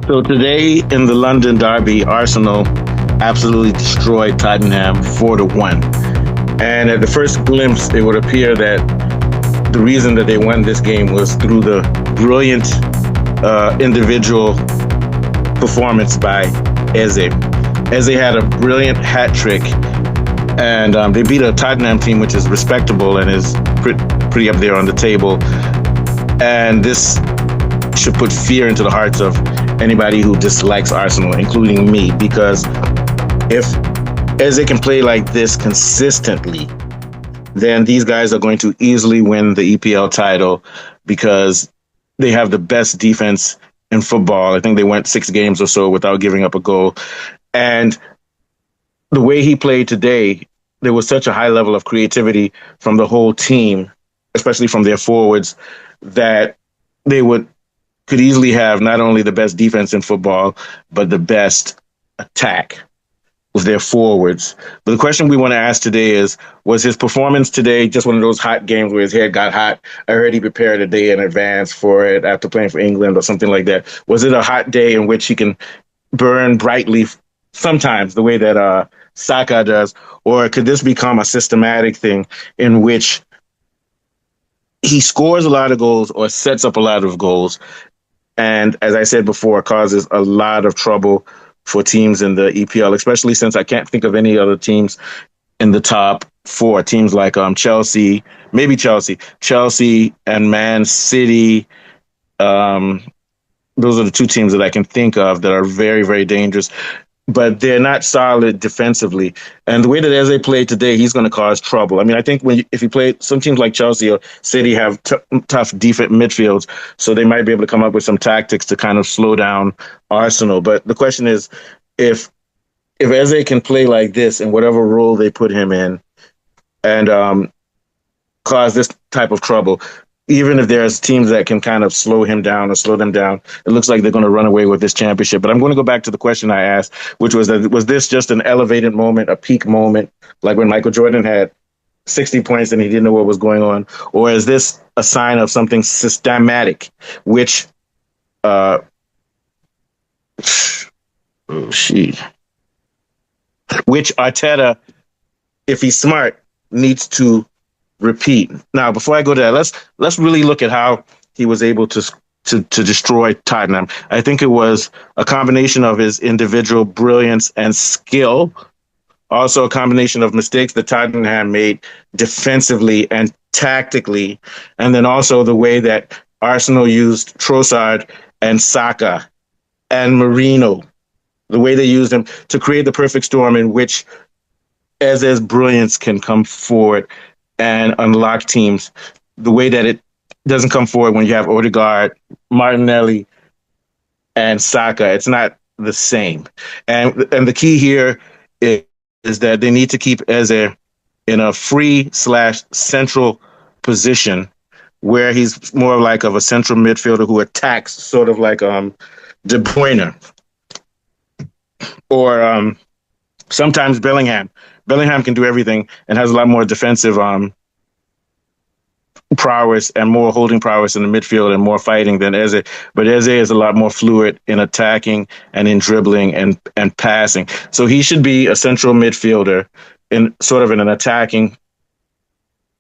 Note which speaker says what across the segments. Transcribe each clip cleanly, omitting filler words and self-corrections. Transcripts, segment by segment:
Speaker 1: So today in the London derby, Arsenal absolutely destroyed Tottenham 4-1. And at the first glimpse, it would appear that the reason that they won this game was through the brilliant individual performance by Eze. Eze had a brilliant hat trick, and they beat a Tottenham team which is respectable and is pretty up there on the table. And this should put fear into the hearts of anybody who dislikes Arsenal, including me, because if Eze can play like this consistently, then these guys are going to easily win the EPL title because they have the best defense in football. I think they went 6 games or so without giving up a goal. And the way he played today, there was such a high level of creativity from the whole team, especially from their forwards, that they could easily have not only the best defense in football, but the best attack with their forwards. But the question we want to ask today is, was his performance today just one of those hot games where his head got hot? I heard he prepared a day in advance for it after playing for England or something like that. Was it a hot day in which he can burn brightly sometimes the way that Saka does? Or could this become a systematic thing in which he scores a lot of goals or sets up a lot of goals, and as I said before, causes a lot of trouble for teams in the EPL, especially since I can't think of any other teams in the top 4. Teams like Chelsea, maybe Chelsea and Man City. Those are the 2 teams that I can think of that are very, very dangerous, but they're not solid defensively. And the way that Eze played today, he's going to cause trouble. I mean, I think if you play, some teams like Chelsea or City have tough defense midfields, so they might be able to come up with some tactics to kind of slow down Arsenal. But the question is, if Eze can play like this in whatever role they put him in and cause this type of trouble, even if there's teams that can kind of slow him down or slow them down, it looks like they're going to run away with this championship. But I'm going to go back to the question I asked, which was this just an elevated moment, a peak moment, like when Michael Jordan had 60 points and he didn't know what was going on? Or is this a sign of something systematic, which, which Arteta, if he's smart, needs to repeat? Now, before I go to that, let's really look at how he was able to destroy Tottenham. I think it was a combination of his individual brilliance and skill, also a combination of mistakes that Tottenham made defensively and tactically, and then also the way that Arsenal used Trossard and Saka and Marino, the way they used them to create the perfect storm in which Eze's brilliance can come forward and unlock teams, the way that it doesn't come forward when you have Odegaard, Martinelli, and Saka. It's not the same. And the key here is that they need to keep Eze in a free/central position where he's more like of a central midfielder who attacks, sort of like De Bruyne or sometimes Bellingham. Bellingham can do everything and has a lot more defensive prowess and more holding prowess in the midfield and more fighting than Eze. But Eze is a lot more fluid in attacking and in dribbling and passing. So he should be a central midfielder in sort of in an attacking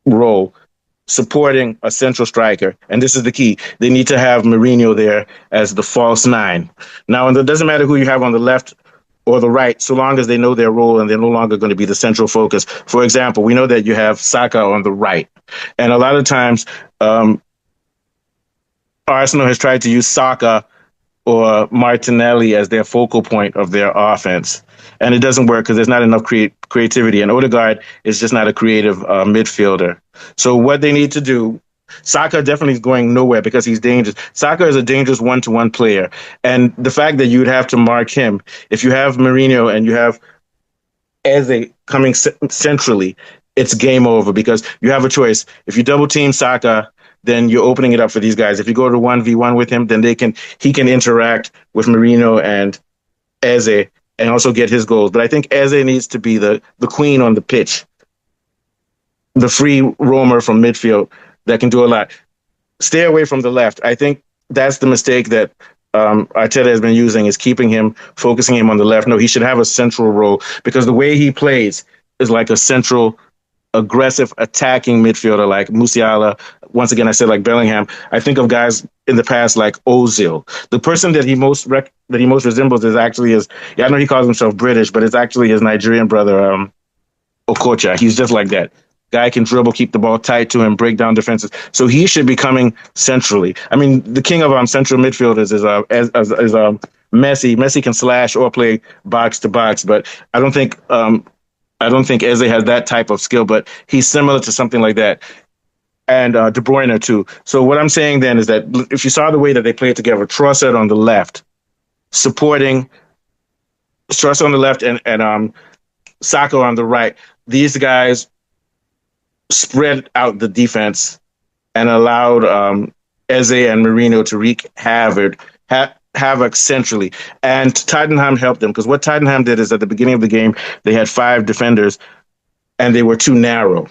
Speaker 1: role, supporting a central striker. And this is the key. They need to have Mourinho there as the false 9. Now, and it doesn't matter who you have on the left or the right, so long as they know their role and they're no longer going to be the central focus. For example, we know that you have Saka on the right. And a lot of times, Arsenal has tried to use Saka or Martinelli as their focal point of their offense. And it doesn't work because there's not enough creativity. And Odegaard is just not a creative midfielder. So what they need to do, Saka definitely is going nowhere because he's dangerous. Saka is a dangerous one-to-one player. And the fact that you'd have to mark him, if you have Mourinho and you have Eze coming centrally, it's game over because you have a choice. If you double team Saka, then you're opening it up for these guys. If you go to 1v1 with him, then he can interact with Marino and Eze and also get his goals. But I think Eze needs to be the queen on the pitch, the free roamer from midfield that can do a lot. Stay away from the left. I think that's the mistake that Arteta has been using is keeping him, focusing him on the left. No, he should have a central role because the way he plays is like a central aggressive attacking midfielder like Musiala. Once again, I said like Bellingham. I think of guys in the past like Ozil. The person that he most resembles is actually his. Yeah, I know he calls himself British, but it's actually his Nigerian brother, Okocha. He's just like that. Guy can dribble, keep the ball tight to him, break down defenses. So he should be coming centrally. I mean, the king of central midfielders is Messi. Messi can slash or play box to box, but I don't think Eze has that type of skill, but he's similar to something like that. And De Bruyne too. So what I'm saying then is that if you saw the way that they played together, Trossard on the left, supporting Trossard on the left and Saka on the right, these guys spread out the defense and allowed Eze and Marino to wreak havoc centrally. And Tottenham helped them because what Tottenham did is at the beginning of the game, they had 5 defenders and they were too narrow.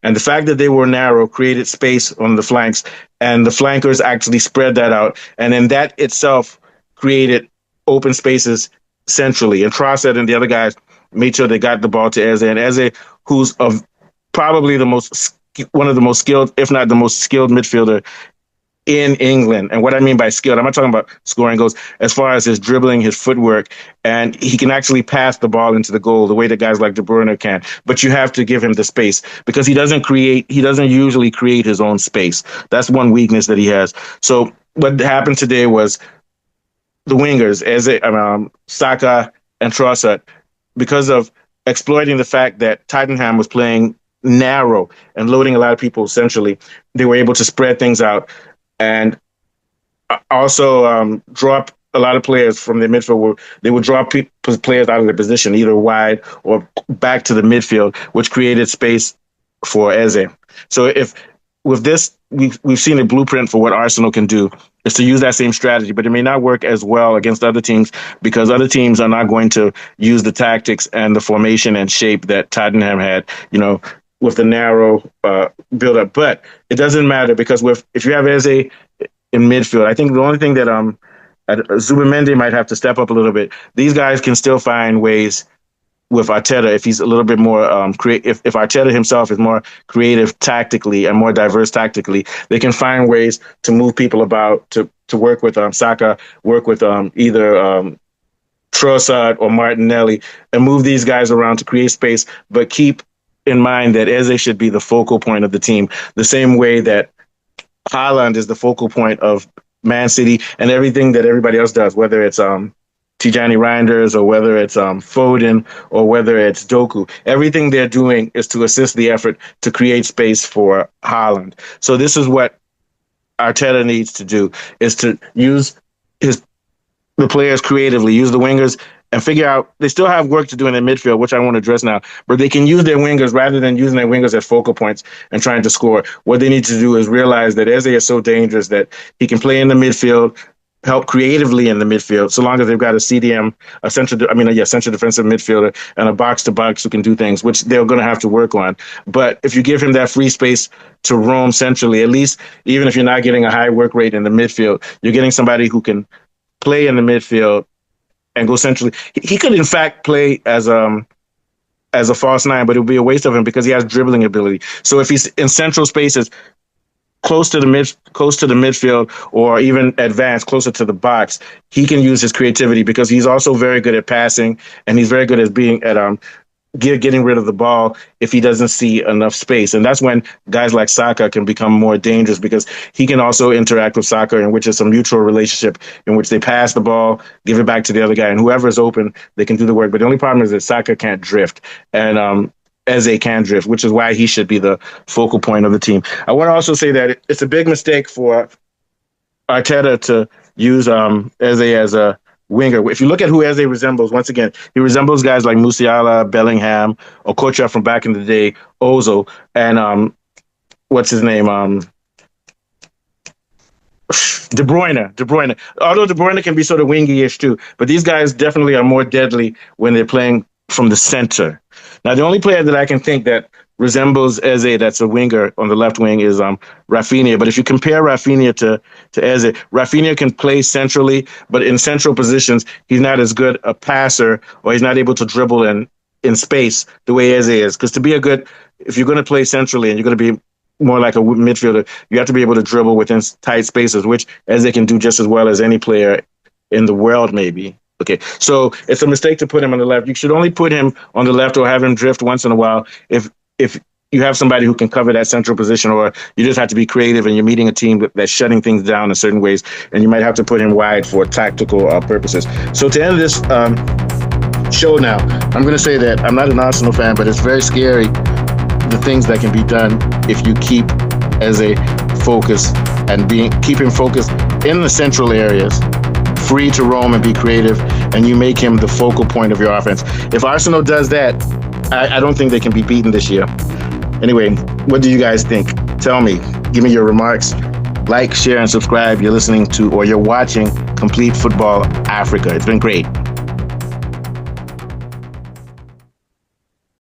Speaker 1: And the fact that they were narrow created space on the flanks, and the flankers actually spread that out. And then that itself created open spaces centrally. And Trossard and the other guys made sure they got the ball to Eze. And Eze, who's probably one of the most skilled, if not the most skilled midfielder in England. And what I mean by skilled, I'm not talking about scoring goals, as far as his dribbling, his footwork, and he can actually pass the ball into the goal the way that guys like De Bruyne can. But you have to give him the space because he doesn't usually create his own space. That's one weakness that he has. So what happened today was the wingers, Saka and Trossard, because of exploiting the fact that Tottenham was playing narrow and loading a lot of people centrally, they were able to spread things out and also drop a lot of players from the midfield. They would drop players out of their position, either wide or back to the midfield, which created space for Eze. So if with this, we've seen a blueprint for what Arsenal can do, is to use that same strategy, but it may not work as well against other teams because other teams are not going to use the tactics and the formation and shape that Tottenham had, with the narrow build-up. But it doesn't matter because if you have Eze in midfield, I think the only thing that Zubimendi might have to step up a little bit. These guys can still find ways with Arteta if he's a little bit more if Arteta himself is more creative tactically and more diverse tactically, they can find ways to move people about, to work with Saka, work with either Trossard or Martinelli, and move these guys around to create space, but keep in mind that Eze should be the focal point of the team, the same way that Haaland is the focal point of Man City and everything that everybody else does, whether it's Tijani Reinders or whether it's Foden or whether it's Doku. Everything they're doing is to assist the effort to create space for Haaland. So this is what Arteta needs to do, is to use the players creatively, use the wingers, and figure out they still have work to do in the midfield, which I want to address now, but they can use their wingers rather than using their wingers as focal points and trying to score. What they need to do is realize that Eze is so dangerous that he can play in the midfield, help creatively in the midfield, so long as they've got a CDM, central defensive midfielder, and a box-to-box who can do things, which they're going to have to work on. But if you give him that free space to roam centrally, at least, even if you're not getting a high work rate in the midfield, you're getting somebody who can play in the midfield and go centrally. He could, in fact, play as a false nine, but it would be a waste of him because he has dribbling ability. So if he's in central spaces, close to the midfield, or even advanced closer to the box, he can use his creativity because he's also very good at passing and he's very good at getting rid of the ball if he doesn't see enough space. And that's when guys like Saka can become more dangerous because he can also interact with Saka, in which is a mutual relationship in which they pass the ball, give it back to the other guy, and whoever is open, they can do the work. But the only problem is that Saka can't drift. And Eze can drift, which is why he should be the focal point of the team. I want to also say that it's a big mistake for Arteta to use Eze as a winger. If you look at who Eze resembles, once again, he resembles guys like Musiala, Bellingham, Okocha from back in the day, Ozil, and what's his name? De Bruyne. Although De Bruyne can be sort of wingy-ish too, but these guys definitely are more deadly when they're playing from the center. Now, the only player that I can think that resembles Eze, that's a winger on the left wing, is Rafinha. But if you compare Rafinha to Eze, Rafinha can play centrally, but in central positions, he's not as good a passer, or he's not able to dribble in space the way Eze is. Because if you're going to play centrally and you're going to be more like a midfielder, you have to be able to dribble within tight spaces, which Eze can do just as well as any player in the world, maybe. Okay, so it's a mistake to put him on the left. You should only put him on the left or have him drift once in a while if you have somebody who can cover that central position, or you just have to be creative and you're meeting a team that's shutting things down in certain ways, and you might have to put him wide for tactical purposes. So to end this show now, I'm going to say that I'm not an Arsenal fan, but it's very scary the things that can be done if you keep Eze focused and keep him focused in the central areas, free to roam and be creative, and you make him the focal point of your offense. If Arsenal does that, I don't think they can be beaten this year. Anyway, what do you guys think? Tell me. Give me your remarks. Like, share, and subscribe. You're listening to, or you're watching Complete Football Africa. It's been great.